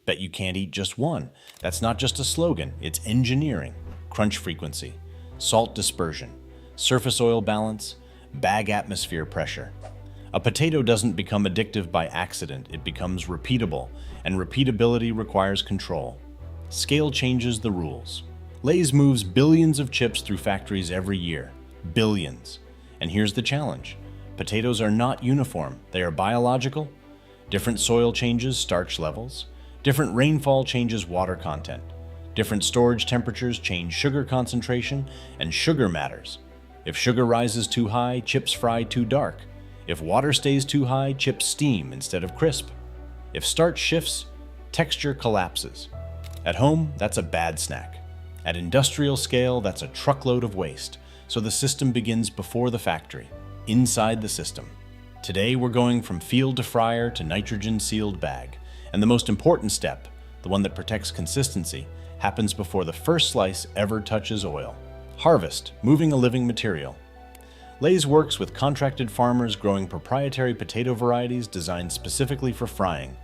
Bet you can't eat just one. That's not just a slogan, it's engineering. Crunch frequency, salt dispersion, surface oil balance, bag atmosphere pressure. A potato doesn't become addictive by accident, it becomes repeatable, and repeatability requires control. Scale changes the rules. Lay's moves billions of chips through factories every year. Billions. And here's the challenge. Potatoes are not uniform, they are biological. Different soil changes starch levels. Different rainfall changes water content. Different storage temperatures change sugar concentration, and sugar matters. If sugar rises too high, chips fry too dark. If water stays too high, chips steam instead of crisp. If starch shifts, texture collapses. At home, that's a bad snack. At industrial scale, that's a truckload of waste. So the system begins before the factory, inside the system. Today, we're going from field to fryer to nitrogen-sealed bag. And the most important step, the one that protects consistency, happens before the first slice ever touches oil. Harvest, moving a living material. Lay's works with contracted farmers growing proprietary potato varieties designed specifically for frying.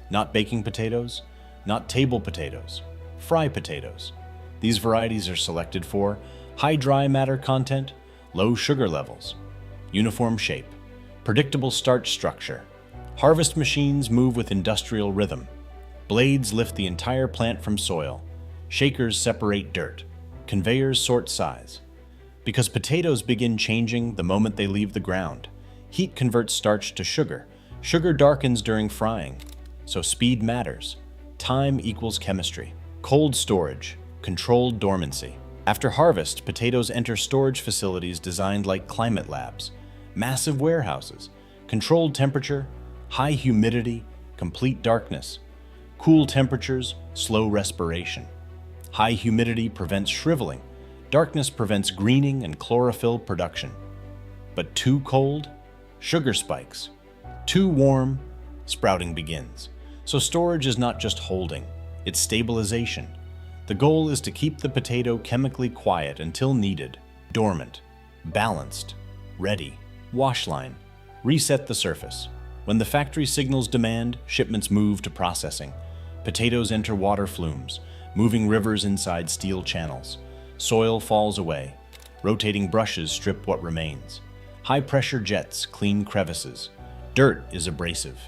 Not baking potatoes, not table potatoes, fry potatoes. These varieties are selected for high dry matter content, low sugar levels, uniform shape, predictable starch structure. Harvest machines move with industrial rhythm. Blades lift the entire plant from soil. Shakers separate dirt. Conveyors sort size. Because potatoes begin changing the moment they leave the ground. Heat converts starch to sugar. Sugar darkens during frying. So speed matters. Time equals chemistry. Cold storage, controlled dormancy. After harvest, potatoes enter storage facilities designed like climate labs. Massive warehouses, controlled temperature, high humidity, complete darkness. Cool temperatures, slow respiration. High humidity prevents shriveling. Darkness prevents greening and chlorophyll production. But too cold? Sugar spikes. Too warm? Sprouting begins. So storage is not just holding, it's stabilization. The goal is to keep the potato chemically quiet until needed, dormant, balanced, ready. Wash line. Reset the surface. When the factory signals demand, shipments move to processing. Potatoes enter water flumes, moving rivers inside steel channels. Soil falls away. Rotating brushes strip what remains. High-pressure jets clean crevices. Dirt is abrasive.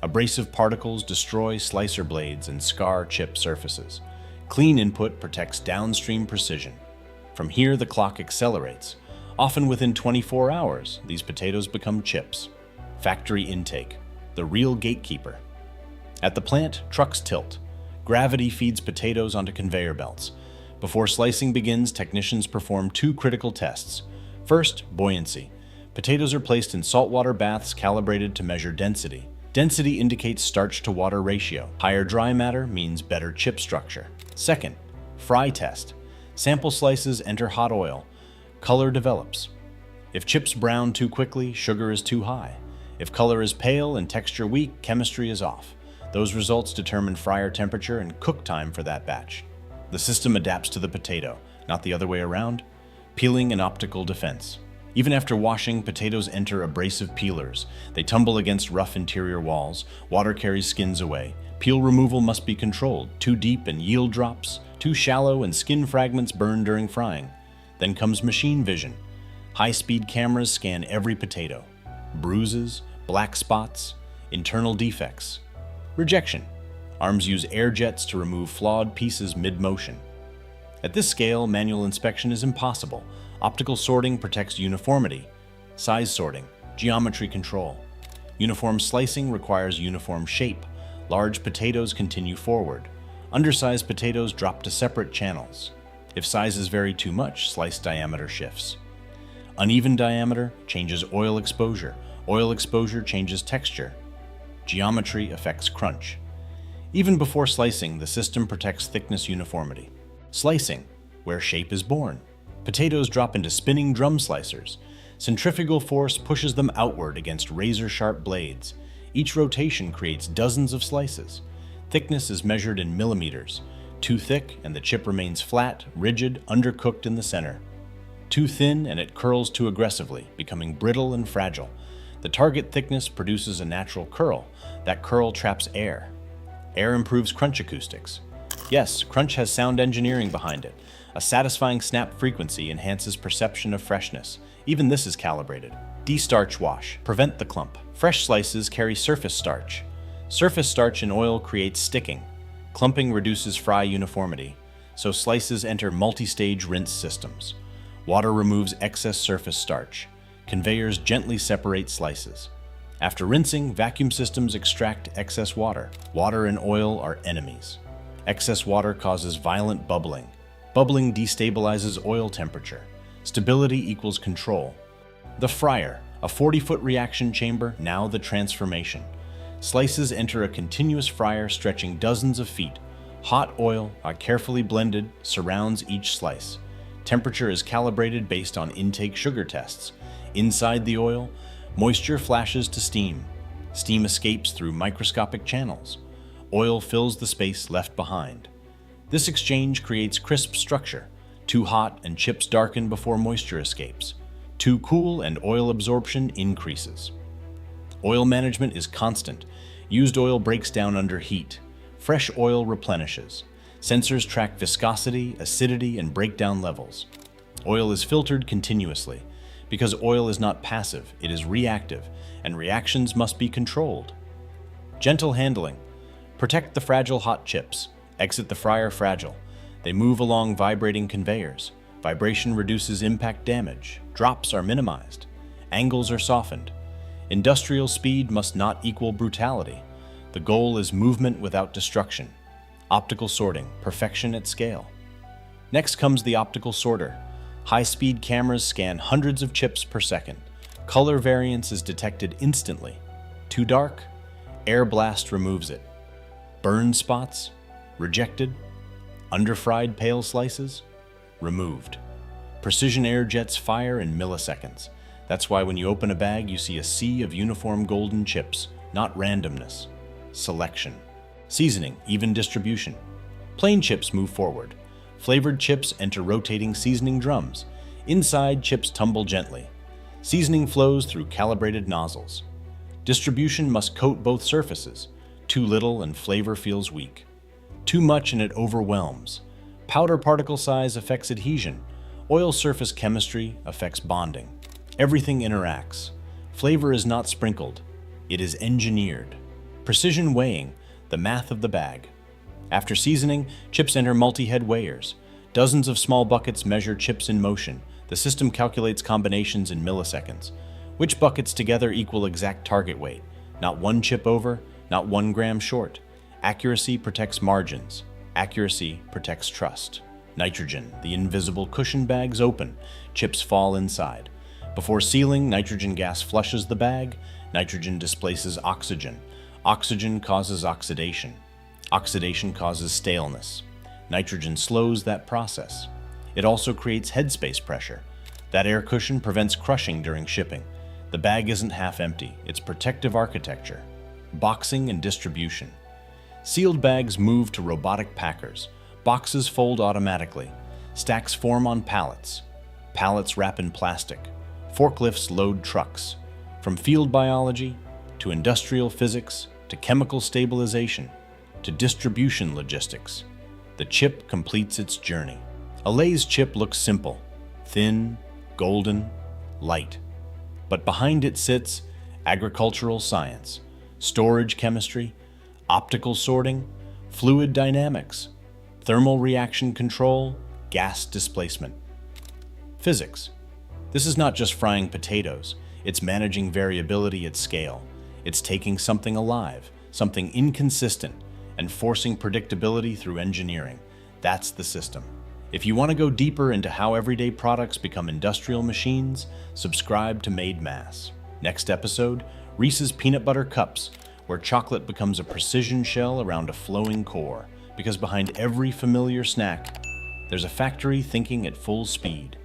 Abrasive particles destroy slicer blades and scar chip surfaces. Clean input protects downstream precision. From here, the clock accelerates. Often within 24 hours, these potatoes become chips. Factory intake, the real gatekeeper. At the plant, trucks tilt. Gravity feeds potatoes onto conveyor belts. Before slicing begins, technicians perform two critical tests. First, buoyancy. Potatoes are placed in saltwater baths calibrated to measure density. Density indicates starch-to-water ratio. Higher dry matter means better chip structure. Second, fry test. Sample slices enter hot oil. Color develops. If chips brown too quickly, sugar is too high. If color is pale and texture weak, chemistry is off. Those results determine fryer temperature and cook time for that batch. The system adapts to the potato, not the other way around. Peeling and optical defense. Even after washing, potatoes enter abrasive peelers. They tumble against rough interior walls. Water carries skins away. Peel removal must be controlled. Too deep and yield drops. Too shallow and skin fragments burn during frying. Then comes machine vision. High-speed cameras scan every potato. Bruises, black spots, internal defects. Rejection. Arms use air jets to remove flawed pieces mid-motion. At this scale, manual inspection is impossible. Optical sorting protects uniformity. Size sorting, geometry control. Uniform slicing requires uniform shape. Large potatoes continue forward. Undersized potatoes drop to separate channels. If sizes vary too much, slice diameter shifts. Uneven diameter changes oil exposure. Oil exposure changes texture. Geometry affects crunch. Even before slicing, the system protects thickness uniformity. Slicing, where shape is born. Potatoes drop into spinning drum slicers. Centrifugal force pushes them outward against razor-sharp blades. Each rotation creates dozens of slices. Thickness is measured in millimeters. Too thick and the chip remains flat, rigid, undercooked in the center. Too thin and it curls too aggressively, becoming brittle and fragile. The target thickness produces a natural curl. That curl traps air. Air improves crunch acoustics. Yes, crunch has sound engineering behind it. A satisfying snap frequency enhances perception of freshness. Even this is calibrated. De-starch wash. Prevent the clump. Fresh slices carry surface starch. Surface starch in oil creates sticking. Clumping reduces fry uniformity, so slices enter multi-stage rinse systems. Water removes excess surface starch. Conveyors gently separate slices. After rinsing, vacuum systems extract excess water. Water and oil are enemies. Excess water causes violent bubbling. Bubbling destabilizes oil temperature. Stability equals control. The fryer, a 40-foot reaction chamber, now the transformation. Slices enter a continuous fryer stretching dozens of feet. Hot oil, carefully blended, surrounds each slice. Temperature is calibrated based on intake sugar tests. Inside the oil, moisture flashes to steam. Steam escapes through microscopic channels. Oil fills the space left behind. This exchange creates crisp structure. Too hot and chips darken before moisture escapes. Too cool and oil absorption increases. Oil management is constant. Used oil breaks down under heat. Fresh oil replenishes. Sensors track viscosity, acidity, and breakdown levels. Oil is filtered continuously. Because oil is not passive, it is reactive, and reactions must be controlled. Gentle handling. Protect the fragile hot chips. Exit the fryer fragile. They move along vibrating conveyors. Vibration reduces impact damage. Drops are minimized. Angles are softened. Industrial speed must not equal brutality. The goal is movement without destruction. Optical sorting, perfection at scale. Next comes the optical sorter. High-speed cameras scan hundreds of chips per second. Color variance is detected instantly. Too dark? Air blast removes it. Burn spots? Rejected. Underfried pale slices? Removed. Precision air jets fire in milliseconds. That's why when you open a bag, you see a sea of uniform golden chips, not randomness. Selection. Seasoning, even distribution. Plain chips move forward. Flavored chips enter rotating seasoning drums. Inside, chips tumble gently. Seasoning flows through calibrated nozzles. Distribution must coat both surfaces. Too little and flavor feels weak. Too much and it overwhelms. Powder particle size affects adhesion. Oil surface chemistry affects bonding. Everything interacts. Flavor is not sprinkled. It is engineered. Precision weighing, the math of the bag. After seasoning, chips enter multi-head weighers. Dozens of small buckets measure chips in motion. The system calculates combinations in milliseconds. Which buckets together equal exact target weight? Not one chip over, not 1 gram short. Accuracy protects margins. Accuracy protects trust. Nitrogen, the invisible cushion bags open. Chips fall inside. Before sealing, nitrogen gas flushes the bag. Nitrogen displaces oxygen. Oxygen causes oxidation. Oxidation causes staleness. Nitrogen slows that process. It also creates headspace pressure. That air cushion prevents crushing during shipping. The bag isn't half empty, it's protective architecture. Boxing and distribution. Sealed bags move to robotic packers. Boxes fold automatically. Stacks form on pallets. Pallets wrap in plastic. Forklifts load trucks. From field biology to industrial physics to chemical stabilization to distribution logistics, the chip completes its journey. A Lay's chip looks simple, thin, golden, light. But behind it sits agricultural science, storage chemistry, optical sorting, fluid dynamics, thermal reaction control, gas displacement. Physics. This is not just frying potatoes, it's managing variability at scale. It's taking something alive, something inconsistent, and forcing predictability through engineering. That's the system. If you want to go deeper into how everyday products become industrial machines, subscribe to Made Mass. Next episode, Reese's Peanut Butter Cups, where chocolate becomes a precision shell around a flowing core. Because behind every familiar snack, there's a factory thinking at full speed.